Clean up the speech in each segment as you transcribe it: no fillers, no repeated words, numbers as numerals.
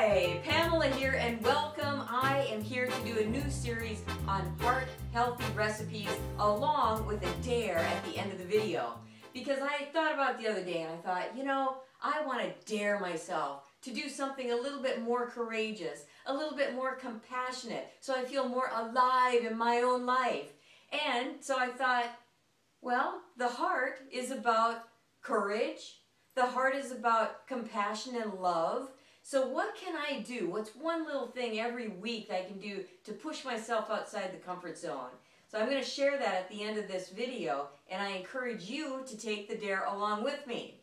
Hi, Pamela here and welcome. I am here to do a new series on heart-healthy recipes along with a dare at the end of the video. Because I thought about it the other day and I thought, you know, I want to dare myself to do something a little bit more courageous, a little bit more compassionate, so I feel more alive in my own life. And so I thought, well, the heart is about courage. The heart is about compassion and love. So what can I do? What's one little thing every week I can do to push myself outside the comfort zone? So I'm going to share that at the end of this video, and I encourage you to take the dare along with me.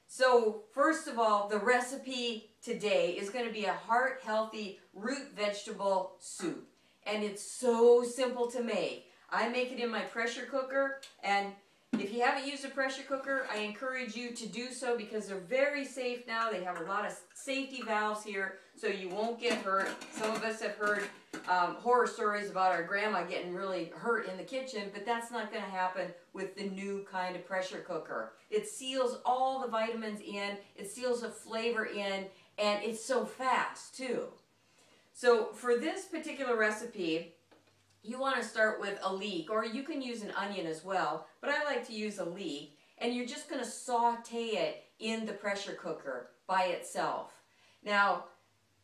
So first of all, the recipe today is going to be a heart-healthy root vegetable soup. And it's so simple to make. I make it in my pressure cooker, and if you haven't used a pressure cooker, I encourage you to do so because they're very safe now. They have a lot of safety valves here so you won't get hurt. Some of us have heard horror stories about our grandma getting really hurt in the kitchen, but that's not going to happen with the new kind of pressure cooker. It seals all the vitamins in, it seals the flavor in, and it's so fast too. So for this particular recipe, you want to start with a leek, or you can use an onion as well, but I like to use a leek, and you're just going to saute it in the pressure cooker by itself. Now,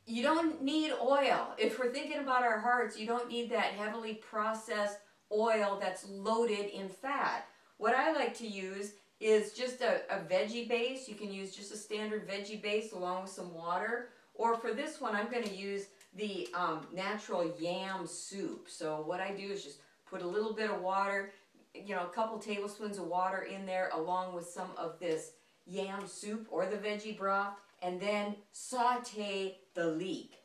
you don't need oil. If we're thinking about our hearts, you don't need that heavily processed oil that's loaded in fat. What I like to use is just a veggie base. You can use just a standard veggie base along with some water, or for this one, I'm going to use the natural yam soup. So what I do is just put a little bit of water, you know, a couple tablespoons of water in there along with some of this yam soup or the veggie broth, and then saute the leek.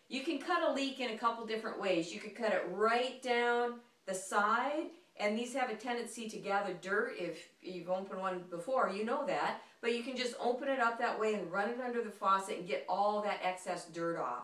You can cut a leek in a couple different ways. You could cut it right down the side, and these have a tendency to gather dirt. If you've opened one before, you know that. But you can just open it up that way and run it under the faucet and get all that excess dirt off.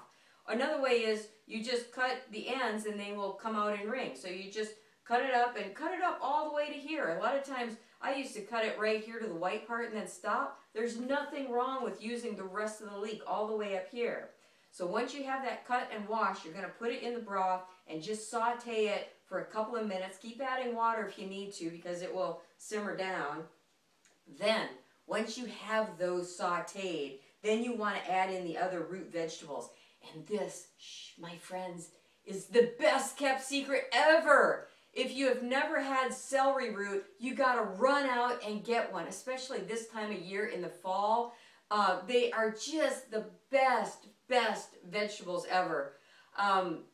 Another way is you just cut the ends and they will come out in rings. So you just cut it up and cut it up all the way to here. A lot of times I used to cut it right here to the white part and then stop. There's nothing wrong with using the rest of the leek all the way up here. So once you have that cut and washed, you're going to put it in the broth and just saute it for a couple of minutes. Keep adding water if you need to because it will simmer down. Then, once you have those sauteed, then you want to add in the other root vegetables. And this, my friends, is the best kept secret ever. If you have never had celery root, you got to run out and get one, especially this time of year in the fall. They are just the best vegetables ever.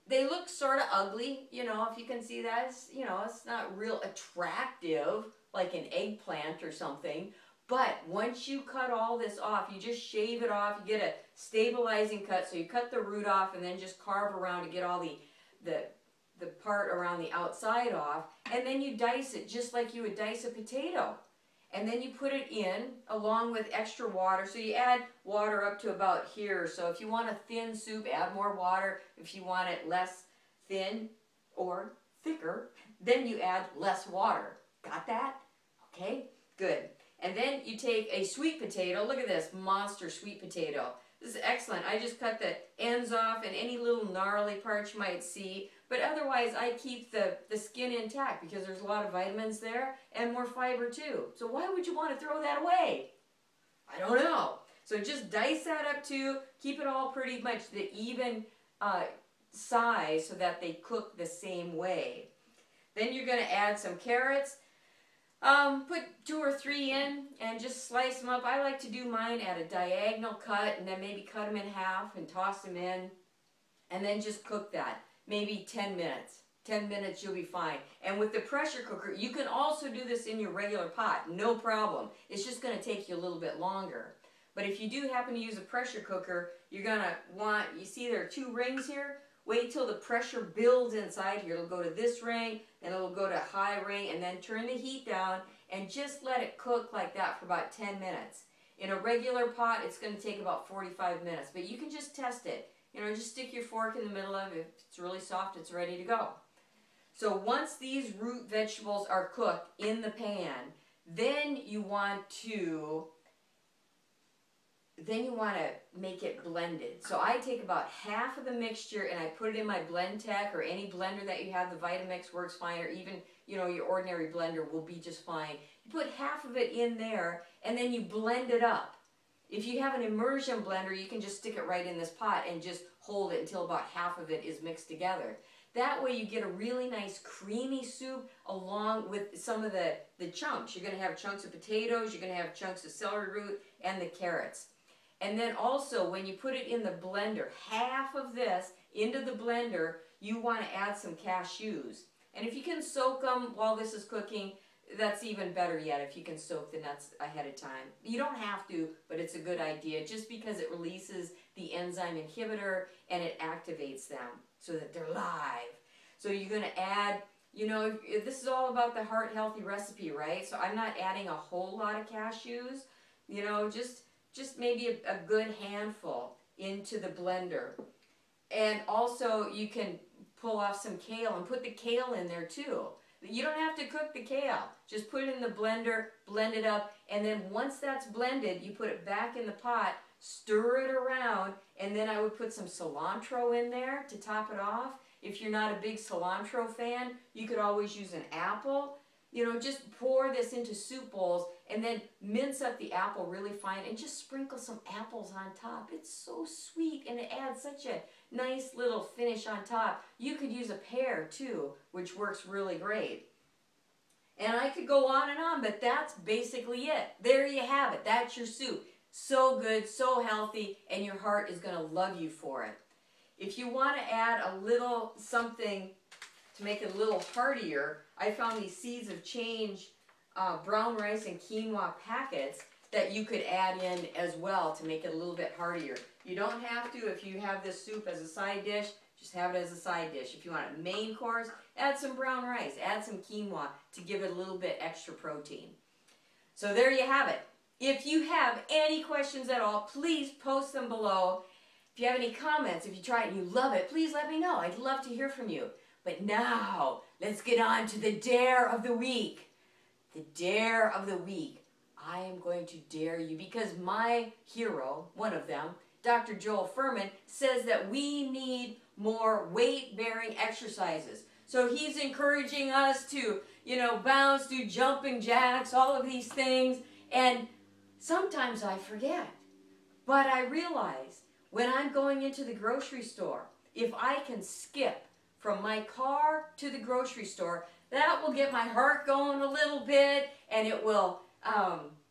They look sort of ugly, you know, if you can see that. It's not real attractive like an eggplant or something. But once you cut all this off, you just shave it off, you get a stabilizing cut, so you cut the root off and then just carve around to get all the part around the outside off, and then you dice it just like you would dice a potato. And then you put it in along with extra water, so you add water up to about here. So if you want a thin soup, add more water. If you want it less thin or thicker, then you add less water. Got that? Okay, good. And then you take a sweet potato. Look at this monster sweet potato. This is excellent. I just cut the ends off and any little gnarly parts you might see. But otherwise, I keep the skin intact because there's a lot of vitamins there and more fiber too. So why would you want to throw that away? I don't know. So just dice that up too. Keep it all pretty much the even size so that they cook the same way. Then you're going to add some carrots. Put 2 or 3 in and just slice them up. I like to do mine at a diagonal cut and then maybe cut them in half and toss them in and then just cook that. Maybe 10 minutes. 10 minutes you'll be fine. And with the pressure cooker, you can also do this in your regular pot. No problem. It's just going to take you a little bit longer. But if you do happen to use a pressure cooker, you're going to want, you see there are 2 rings here? Wait till the pressure builds inside here. It'll go to this ring, then it'll go to high ring, and then turn the heat down and just let it cook like that for about 10 minutes. In a regular pot, it's going to take about 45 minutes, but you can just test it. You know, just stick your fork in the middle of it. If it's really soft, it's ready to go. So once these root vegetables are cooked in the pan, then you want to then you want to make it blended. So I take about half of the mixture and I put it in my Blend Tech or any blender that you have. The Vitamix works fine, or even, you know, your ordinary blender will be just fine. You put half of it in there and then you blend it up. If you have an immersion blender, you can just stick it right in this pot and just hold it until about half of it is mixed together. That way you get a really nice creamy soup along with some of the chunks. You're going to have chunks of potatoes, you're going to have chunks of celery root, and the carrots. And then also, when you put it in the blender, half of this into the blender, you want to add some cashews. And if you can soak them while this is cooking, that's even better yet, if you can soak the nuts ahead of time. You don't have to, but it's a good idea, just because it releases the enzyme inhibitor and it activates them so that they're live. So you're going to add, you know, this is all about the heart healthy recipe, right? So I'm not adding a whole lot of cashews, you know, just maybe a good handful into the blender. And also you can pull off some kale and put the kale in there too. You don't have to cook the kale. Just put it in the blender, blend it up, and then once that's blended, you put it back in the pot, stir it around, and then I would put some cilantro in there to top it off. If you're not a big cilantro fan, you could always use an apple. You know, just pour this into soup bowls and then mince up the apple really fine and just sprinkle some apples on top. It's so sweet and it adds such a nice little finish on top. You could use a pear too, which works really great. And I could go on, but that's basically it. There you have it. That's your soup. So good, so healthy, and your heart is going to love you for it. If you want to add a little something to make it a little heartier, I found these Seeds of Change brown rice and quinoa packets that you could add in as well to make it a little bit heartier. You don't have to. If you have this soup as a side dish, just have it as a side dish. If you want a main course, add some brown rice, add some quinoa to give it a little bit extra protein. So there you have it. If you have any questions at all, please post them below. If you have any comments, if you try it and you love it, please let me know. I'd love to hear from you. But now, let's get on to the dare of the week. The dare of the week. I am going to dare you because my hero, one of them, Dr. Joel Fuhrman, says that we need more weight-bearing exercises. So he's encouraging us to, you know, bounce, do jumping jacks, all of these things. And sometimes I forget. But I realize when I'm going into the grocery store, if I can skip from my car to the grocery store, that will get my heart going a little bit, and it will,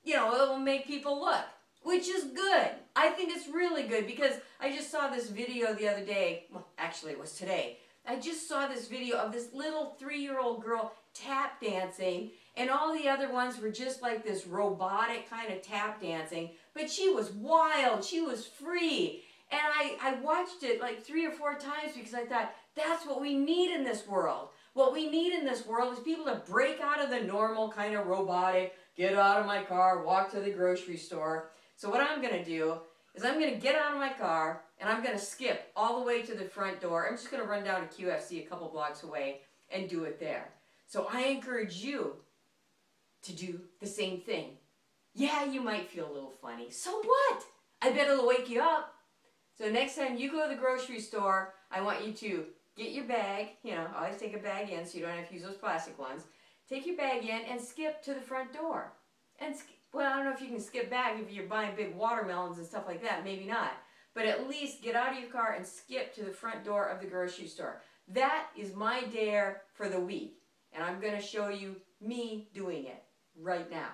you know, it will make people look, which is good. I think it's really good because I just saw this video the other day. Well, actually, it was today. I just saw this video of this little 3-year-old girl tap dancing, and all the other ones were just like this robotic kind of tap dancing, but she was wild, she was free. And I watched it like 3 or 4 times because I thought, that's what we need in this world. What we need in this world is people to break out of the normal kind of robotic, get out of my car, walk to the grocery store. So what I'm going to do is I'm going to get out of my car and I'm going to skip all the way to the front door. I'm just going to run down to QFC a couple blocks away and do it there. So I encourage you to do the same thing. Yeah, you might feel a little funny. So what? I bet it'll wake you up. So next time you go to the grocery store, I want you to get your bag, you know, always take a bag in so you don't have to use those plastic ones. Take your bag in and skip to the front door. And, well, I don't know if you can skip back if you're buying big watermelons and stuff like that, maybe not. But at least get out of your car and skip to the front door of the grocery store. That is my dare for the week. And I'm going to show you me doing it right now.